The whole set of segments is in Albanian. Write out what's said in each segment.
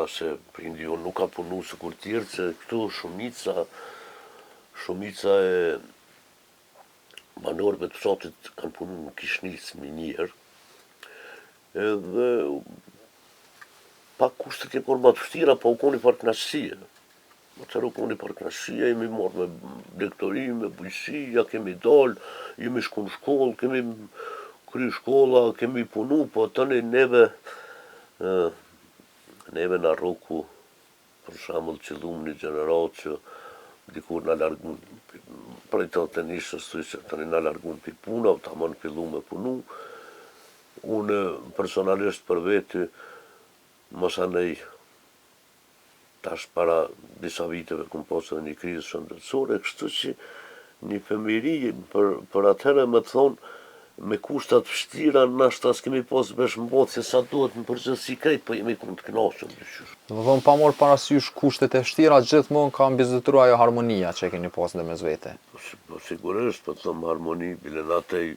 para se prindi unë nuk ka punu së kur tjerë, se këtu shumica e banorëve të fshatit kanë punu në kishnis minier, edhe pak kushtet e konë më të vështira, po u koni për knaqësie. Atëherë u koni për knaqësie, jemi marrë me lektori, me bujësi, ja kemi dalë, jemi shku në shkollë, kemi kry shkolla, kemi punu, po tani neve na roku, për shembull, qëllum një gjenerat që dikur na largun prej të tenishës që tani na largun për puna, ta më në fillu me punu. Unë personalisht për veti, mësanej, tash para disa viteve kum pasur një krizë shëndetësore, kështu që një fëmijëri për atëherë më thonë, me kushtat vështira, nashta s'kemi pas vesh mbathje sa duhet në përgjithësi krejt, po jemi të kënaqur dyqysh. Do të thonë pa marrë parasysh kushtet e vështira, gjithmonë ka mbizetruar ajo harmonia që e keni pas në mes vete. Po sigurisht, po them harmoni, bile natej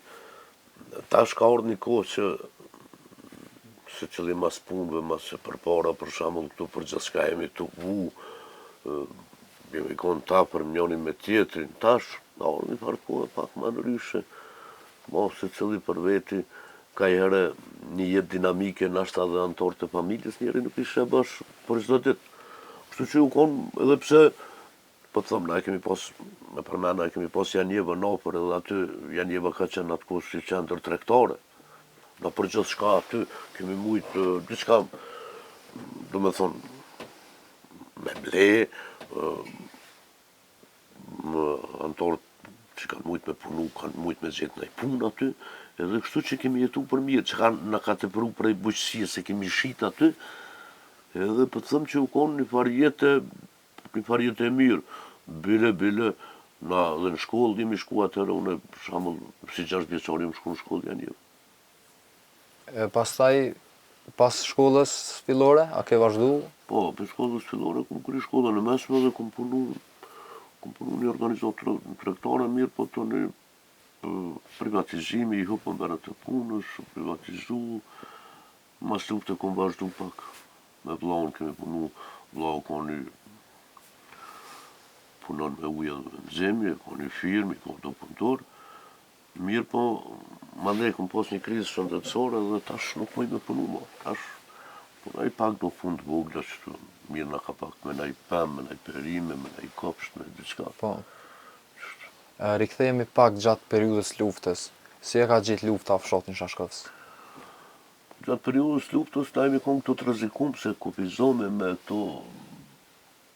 tash ka ardhur një kohë që se qëllim mas punëve, mas që përpara, për shembull këtu për gjithçka jemi të vu, jemi kontakt për njëri me tjetrin, tash ka ardhur një farë kohë pak më ndryshe. Mos se cili për veti, ka herë një jetë dinamike, nashta dhe anëtar të familjes, njeri nuk ishe bash për çdo ditë. Kështu që u konë edhe pse, po të thëmë, na e kemi pas, me përmena, na e kemi pas Janjeva napër, edhe aty Janjeva ka qenë atë kohë si qendër tregtare. Na për gjithë shka aty, kemi mujtë, diçka, do me thonë, me ble, anëtarët që kanë mujtë me punu, kanë mujtë me zjetë në punë aty, edhe kështu që kemi jetu për mirë, që në ka të pru prej bujqësia se kemi shit aty, edhe për të thëmë që u konë një farë jetë e mirë, bile, na dhe në shkollë, jemi shku atërë, une, për shembull, si 6 vjeçari më shku në shkollë janë jo. Pastaj, pas shkollës fillore, a ke vazhdu? Po, për shkollës fillore, kum kry shkollën e mesme dhe kum punu një organizatë tregtare mirë, po të një privatizimi, i hupën bërë të punës, privatizu, mas lufte kum vazhdu pak. Me vllaun kemi punu, vllau ka një punon me ujë dhe zemje, ka një firmë, ka do punëtor, mirë po, mandej kum pas një krizë shëndetësore dhe tash nuk mëj me punu ma, tash punoj pak do fund vogla që mirë na ka pak me naj pemë, me naj perime, me naj kopsht, me diçka. Po. Rikthehemi pak gjatë periudhës luftës. Si e ka gjetë lufta fshatin Shashkovës? Gjatë periudhës luftës, na jemi konë këtu të rrezikum se kufizohemi me këto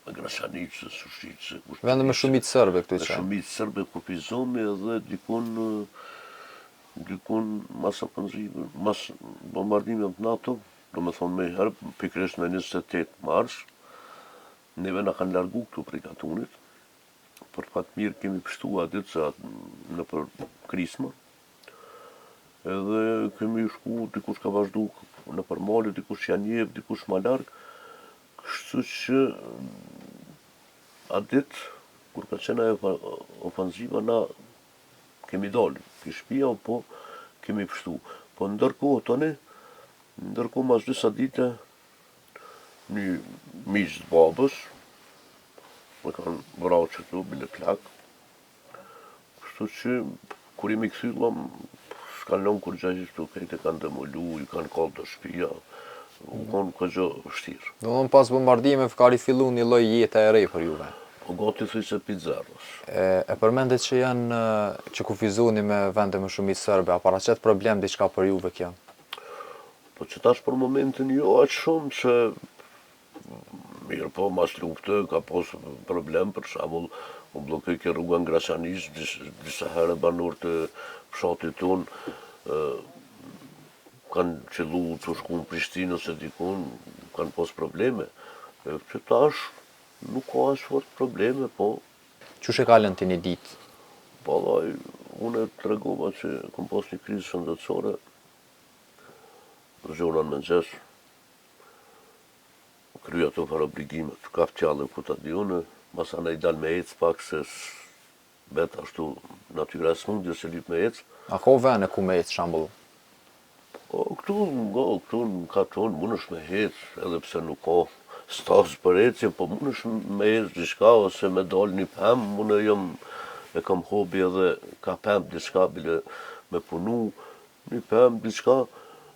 me Graçanicë, Sushicë, Vende me shumicë serbe këtu që. Me shumicë serbe kufizohemi edhe dikon mas bombardimit të NATO, do me thonë me herë, pikërisht me 28 mars, neve na kanë largu këtu prej Katunit, për fat mirë kemi pështu atë se në për Krisma, edhe kemi shku, dikush ka vazhdu në për Mali, dikush Janjev, dikush ma larg, kështu që atë ditë, kur ka qenë ajo ofanziva, na kemi dalë, ki shtëpia, po kemi pështu. Po ndërkohë mas disa dite, një miq të babës, me kanë vrau që tu, bile plak, kështu që, kur jemi këthylla, s'kanë lënë kur gjashtu, kejtë kanë demolu, i kanë kallë të shtëpia, u konë këgjo vështirë. Do në pas bombardimeve ka rifillu një lloj jete e re për juve. Po gati thuj se pizzerës. E përmendet që janë që kufizoni me vende me shumicë serbe, a paraqet problem diçka për juve kjo? Po që tash për momentin jo aq shumë që mirë po mas lufte ka pas problem, për shembull u bllokoi kjo rruga në Graçanicë, disa herë banorët e fshatit ton kanë qellu të shku në Prishtinë ose dikun, kanë pas probleme. Që tash nuk ka as fort probleme, po. Qysh e kalën ti një ditë? Po vaj, unë tregova që kam pas një krizë shëndetësore, zhurën me nxesh, kry ato farë obligimet, ka ftjallë ku ta di unë, mas anë i dal me ecë pak se vetë ashtu natyra e smundje se lyp me ecë. A ka vene ku me ecë shambull? Po, këtu në Katon, mund është me ecë, edhe pse nuk ka stas për ecje, po mund është me ecë diçka ose me dal një pemë, unë e kam hobi edhe ka pemë diçka bile me punu, një pemë diçka,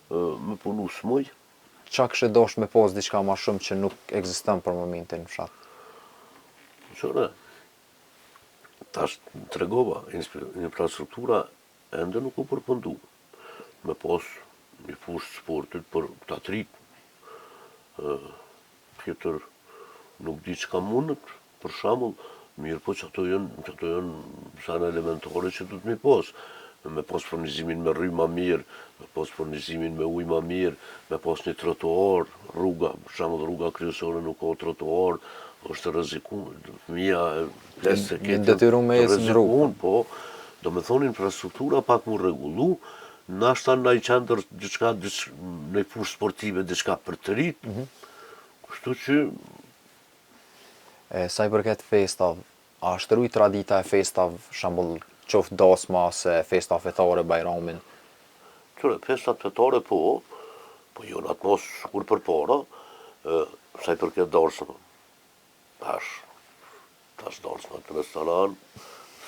me punu smoj. Qa kështë dosh me pos diçka ma shumë që nuk ekziston për momentin në fshat? Qëre, tash të regova, infrastruktura ende nuk u përpëndu. Me pos një fushë sportit për të atrit. Tjetër nuk di që ka mundët, për shambull, mirë po që ato janë sana elementare që du të mi pos. Me pos furnizimin me rry ma mirë, me pos furnizimin me uj ma mirë, me pos një trotuar, rruga, për shambull rruga kryesore nuk ka trotuar, është rrezikun, fëmija plesë Një detyru me ecë në rrugë. Po, do me thonë infrastruktura pak mu regullu, nashta në i qendër diçka, në i fushë sportive diçka për të rritë, kështu që Sa i përket festav, a shtruj tradita e festav, shambull qoftë dasma se festa fetare, bajramin? qëre, festat fetare po jo në atë mos kur për para, sa i përket darsma. Tash darsma të restoran,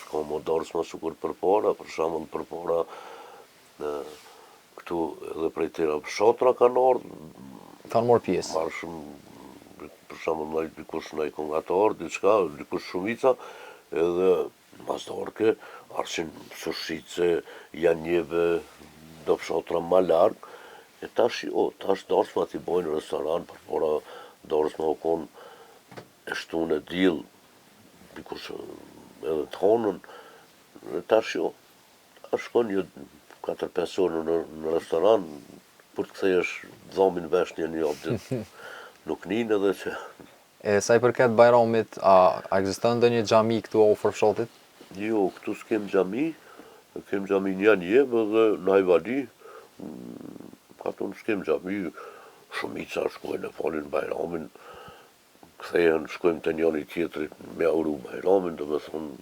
s'ka mo darsma sukur për para, për shambull për para, këtu edhe prej tëra fshatra kanë ardhë, Kanë morë pjesë. marrë shumë, për shambull dikush në i kongatar, dikush shumica, edhe mazdarke, arshin Sushice, Janjeve, do fshatra ma largë, e tash darsma t'i bojnë në restoran, për para darsma u konë e shtun e dil, dikush edhe të honën, e tash shkon një 4-5 orë në restoran, për të kthejesh dhamin vesh një javë ditë. Nuk njën edhe që... Sa i përket bajramit, a ekziston ndonjë xhami këtu afër fshatit? Jo, këtu s'kem xhami, kem xhami një dhe në Ajvali, ato s'kem xhami, shumica shkojnë e falin bajramin, kthehen, shkojmë të njëri tjetrit me uru bajramin, do me thonë,